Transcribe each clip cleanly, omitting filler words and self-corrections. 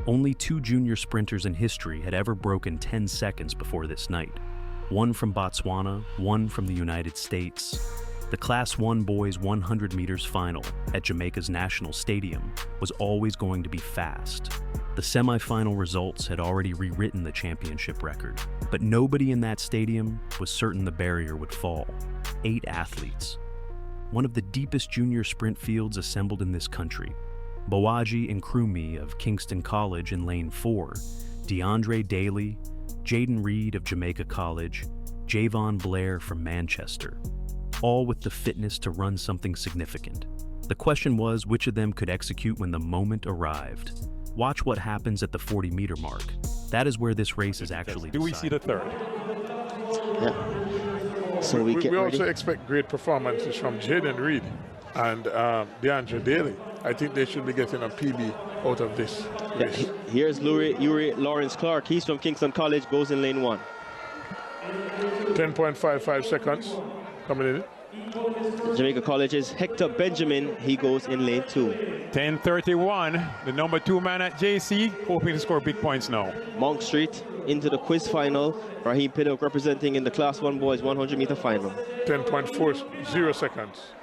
Only 2 junior sprinters in history had ever broken 10 seconds before this night. One from Botswana, one from the United States. The Class 1 boys 100 meters final at Jamaica's National Stadium was always going to be fast. The semi-final results had already rewritten the championship record, but nobody in that stadium was certain the barrier would fall. 8 athletes. One of the deepest junior sprint fields assembled in this country. Nkrumi of Kingston College in lane 4, DeAndre Daly, Jaden Reed of Jamaica College, Javon Blair from Manchester, all with the fitness to run something significant. The question was which of them could execute when the moment arrived. Watch what happens at the 40-meter mark. That is where this race is actually decided. Do we see the third? Yeah. So we also expect great performances from Jaden Reed and DeAndre Daly. I think they should be getting a PB out of this race. Yeah, here's Yuri Lawrence Clark. He's from Kingston College, goes in lane 1. 10.55 seconds coming in. Jamaica College's Hector Benjamin, he goes in lane 2. 10:31, the number 2 man at JC, hoping to score big points now. Monk Street into the quiz final. Raheem Pinnock representing in the Class 1 boys 100-meter final. 10.40 seconds.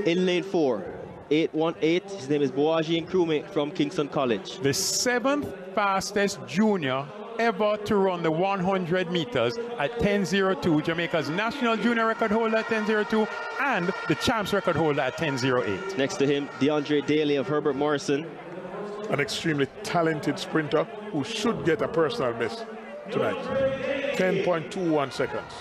In lane 4, 818, his name is Boaji Nkrumi from Kingston College. The 7th fastest junior ever to run the 100 meters at 10:02, Jamaica's national junior record holder at 10:02, and the champs record holder at 10:08. Next to him, DeAndre Daly of Herbert Morrison. An extremely talented sprinter who should get a personal best tonight. 10.21 seconds.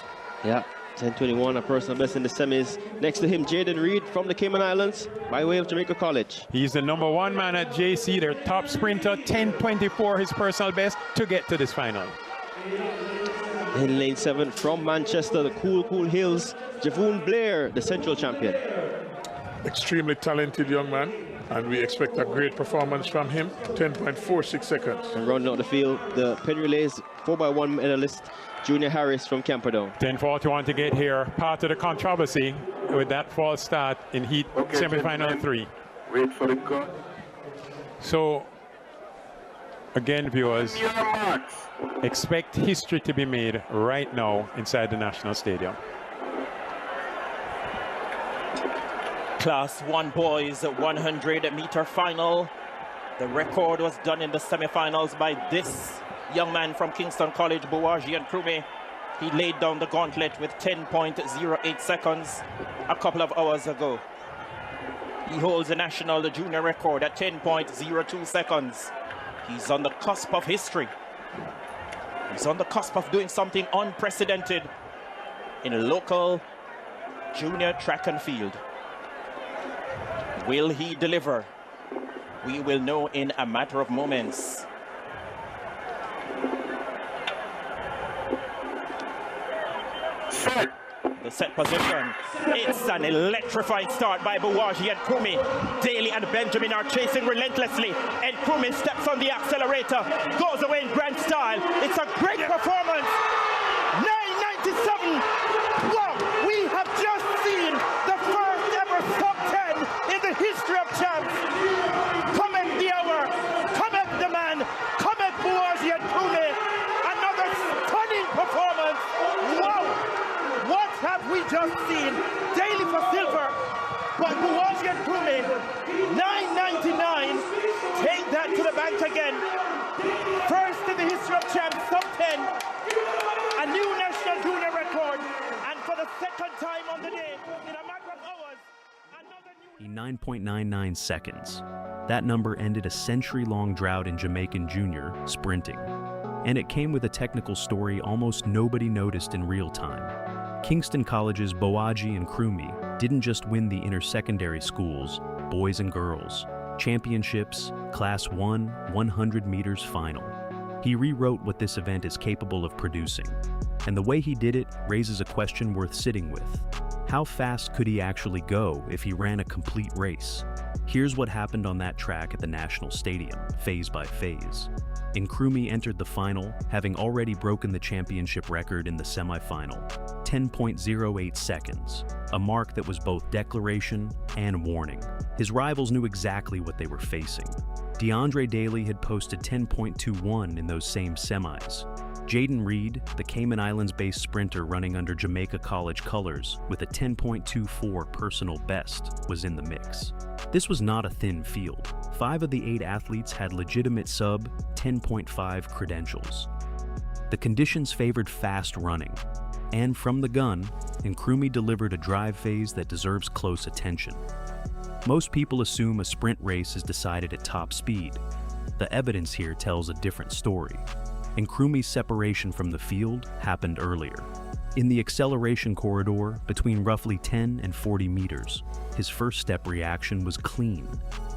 Yeah, 10:21, a personal best in the semis. Next to him, Jaden Reed from the Cayman Islands by way of Jamaica College. He's the number 1 man at JC, their top sprinter, 10:24 his personal best to get to this final. In lane 7, from Manchester, the cool Hills, Javon Blair, the central champion. Extremely talented young man, and we expect a great performance from him. 10.46 seconds. And rounding out the field, the Penn Relays 4x1 medalist, Junior Harris from Camperdown. 10:41 to get here. Part of the controversy with that false start in heat semi-final 3. Wait for the cut. So, again, viewers, expect history to be made right now inside the National Stadium. Class 1 boys 100-meter final. The record was done in the semi-finals by this young man from Kingston College, Boaji Nkrumi. He laid down the gauntlet with 10.08 seconds a couple of hours ago. He holds the national junior record at 10.02 seconds. He's on the cusp of history. He's on the cusp of doing something unprecedented in a local junior track and field. Will he deliver? We will know in a matter of moments. The set position. It's an electrifying start by Boaji Nkrumi. Daly and Benjamin are chasing relentlessly. Nkrumi steps on the accelerator, goes away in grand style. It's a great performance. 9:97. Wow, we have just seen the first ever top 10 in the history of champs. Comment the hour, comment the man, comment Boaji Nkrumi. Another stunning performance. Wow. What have we just seen? Daly for silver, but Boaji Nkrumi, 9.99. Take that to the bank again. First in the history of champs, top 10. A new national junior record, and for the second time on the day, in a matter of hours, another new... 9.99 seconds. That number ended a century-long drought in Jamaican junior sprinting. And it came with a technical story almost nobody noticed in real time. Kingston College's Boaji Nkrumi didn't just win the intersecondary schools, boys and girls, championships, Class 1, 100 meters final. He rewrote what this event is capable of producing. And the way he did it raises a question worth sitting with. How fast could he actually go if he ran a complete race? Here's what happened on that track at the National Stadium, phase by phase. Nkrumi entered the final, having already broken the championship record in the semi-final, 10.08 seconds, a mark that was both declaration and warning. His rivals knew exactly what they were facing. DeAndre Daly had posted 10.21 in those same semis. Jaden Reed, the Cayman Islands-based sprinter running under Jamaica College colors with a 10.24 personal best, was in the mix. This was not a thin field. 5 of the 8 athletes had legitimate sub 10.5 credentials. The conditions favored fast running, and from the gun, Nkrumi delivered a drive phase that deserves close attention. Most people assume a sprint race is decided at top speed. The evidence here tells a different story. Nkrumi's separation from the field happened earlier. In the acceleration corridor between roughly 10 and 40 meters, his first step reaction was clean,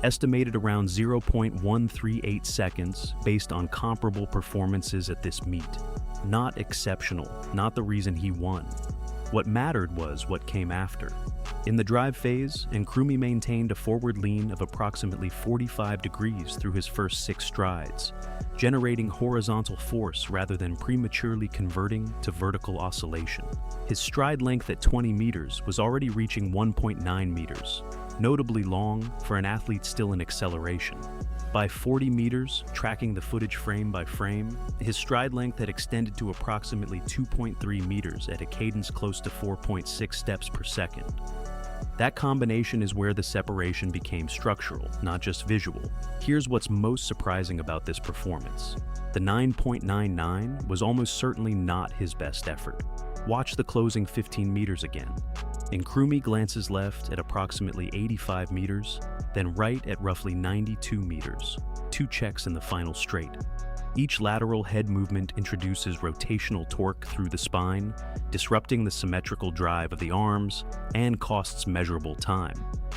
estimated around 0.138 seconds based on comparable performances at this meet. Not exceptional, not the reason he won. What mattered was what came after. In the drive phase, Nkrumi maintained a forward lean of approximately 45 degrees through his first 6 strides, generating horizontal force rather than prematurely converting to vertical oscillation. His stride length at 20 meters was already reaching 1.9 meters, notably long for an athlete still in acceleration. By 40 meters, tracking the footage frame by frame, his stride length had extended to approximately 2.3 meters at a cadence close to 4.6 steps per second. That combination is where the separation became structural, not just visual. Here's what's most surprising about this performance. The 9.99 was almost certainly not his best effort. Watch the closing 15 meters again. Nkrumi glances left at approximately 85 meters, then right at roughly 92 meters. 2 checks in the final straight. Each lateral head movement introduces rotational torque through the spine, disrupting the symmetrical drive of the arms, and costs measurable time.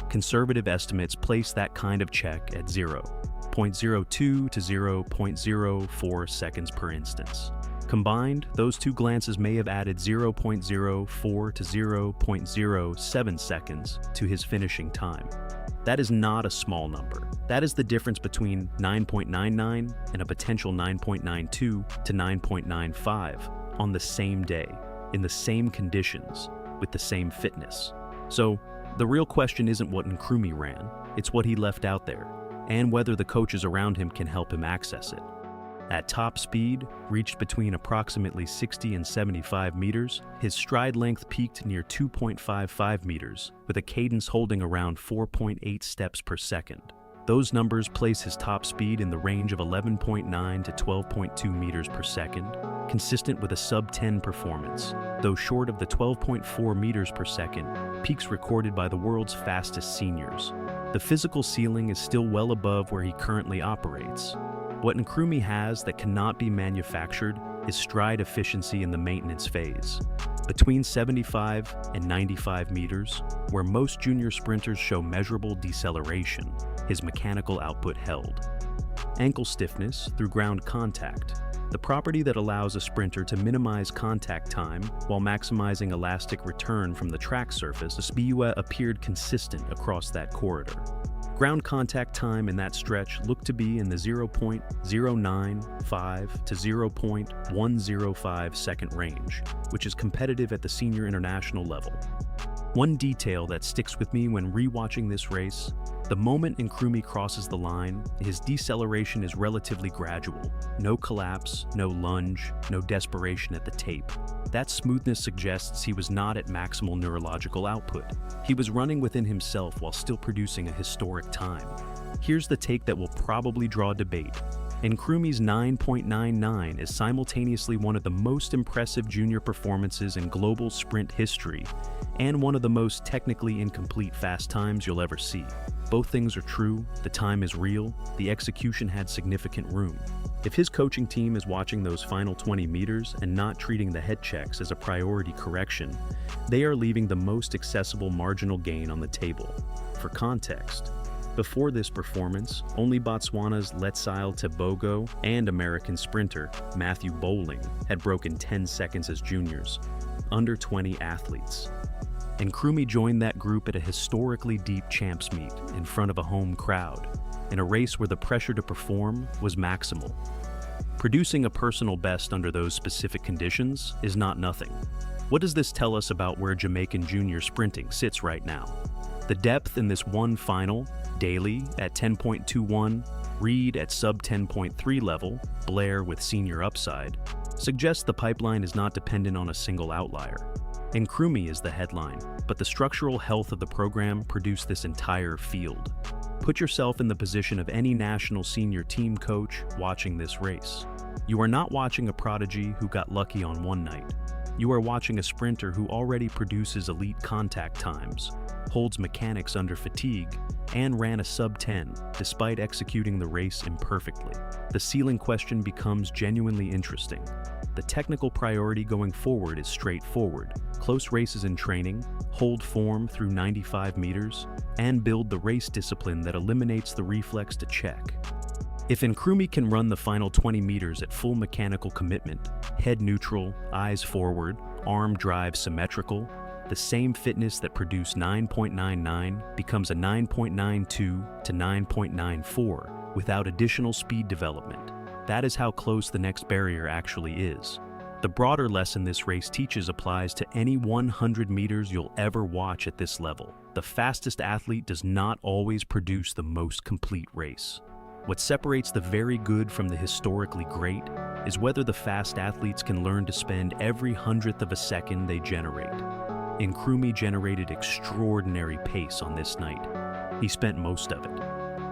Conservative estimates place that kind of check at 0.02 to 0.04 seconds per instance. Combined, those 2 glances may have added 0.04 to 0.07 seconds to his finishing time. That is not a small number. That is the difference between 9.99 and a potential 9.92 to 9.95 on the same day, in the same conditions, with the same fitness. So, the real question isn't what Nkrumi ran, it's what he left out there, and whether the coaches around him can help him access it. At top speed, reached between approximately 60 and 75 meters, his stride length peaked near 2.55 meters, with a cadence holding around 4.8 steps per second. Those numbers place his top speed in the range of 11.9 to 12.2 meters per second, consistent with a sub-10 performance, though short of the 12.4 meters per second peaks recorded by the world's fastest seniors. The physical ceiling is still well above where he currently operates. What Nkrumi has that cannot be manufactured is stride efficiency in the maintenance phase. Between 75 and 95 meters, where most junior sprinters show measurable deceleration, his mechanical output held. Ankle stiffness through ground contact, the property that allows a sprinter to minimize contact time while maximizing elastic return from the track surface, Spiua appeared consistent across that corridor. Ground contact time in that stretch looked to be in the 0.095 to 0.105 second range, which is competitive at the senior international level. One detail that sticks with me when rewatching this race, the moment Nkrumi crosses the line, his deceleration is relatively gradual. No collapse, no lunge, no desperation at the tape. That smoothness suggests he was not at maximal neurological output. He was running within himself while still producing a historic time. Here's the take that will probably draw debate. Nkrumi's 9.99 is simultaneously one of the most impressive junior performances in global sprint history and one of the most technically incomplete fast times you'll ever see. Both things are true, the time is real, the execution had significant room. If his coaching team is watching those final 20 meters and not treating the head checks as a priority correction, they are leaving the most accessible marginal gain on the table. For context, before this performance, only Botswana's Letsile Tebogo and American sprinter Matthew Bowling had broken 10 seconds as juniors, under 20 athletes. Nkrumi joined that group at a historically deep champs meet in front of a home crowd, in a race where the pressure to perform was maximal. Producing a personal best under those specific conditions is not nothing. What does this tell us about where Jamaican junior sprinting sits right now? The depth in this one final, Daly at 10.21, Reed at sub 10.3 level, Blair with senior upside, suggests the pipeline is not dependent on a single outlier. Nkrumi is the headline, but the structural health of the program produced this entire field. Put yourself in the position of any national senior team coach watching this race. You are not watching a prodigy who got lucky on one night. You are watching a sprinter who already produces elite contact times, holds mechanics under fatigue, and ran a sub 10 despite executing the race imperfectly. The ceiling question becomes genuinely interesting. The technical priority going forward is straightforward: close races in training, hold form through 95 meters, and build the race discipline that eliminates the reflex to check. If Nkrumi can run the final 20 meters at full mechanical commitment, head neutral, eyes forward, arm drive symmetrical, the same fitness that produced 9.99 becomes a 9.92 to 9.94 without additional speed development. That is how close the next barrier actually is. The broader lesson this race teaches applies to any 100 meters you'll ever watch at this level. The fastest athlete does not always produce the most complete race. What separates the very good from the historically great is whether the fast athletes can learn to spend every hundredth of a second they generate. Nkrumi generated extraordinary pace on this night. He spent most of it,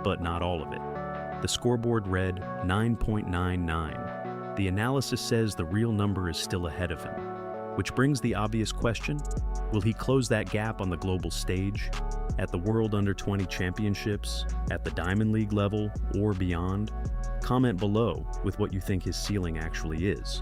but not all of it. The scoreboard read 9.99. The analysis says the real number is still ahead of him, which brings the obvious question: will he close that gap on the global stage, at the World Under-20 Championships, at the Diamond League level, or beyond? Comment below with what you think his ceiling actually is.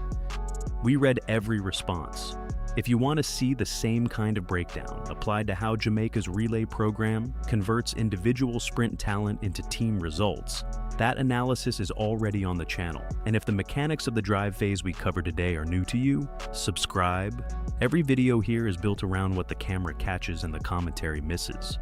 We read every response. If you want to see the same kind of breakdown applied to how Jamaica's relay program converts individual sprint talent into team results, that analysis is already on the channel. And if the mechanics of the drive phase we covered today are new to you, subscribe. Every video here is built around what the camera catches and the commentary misses.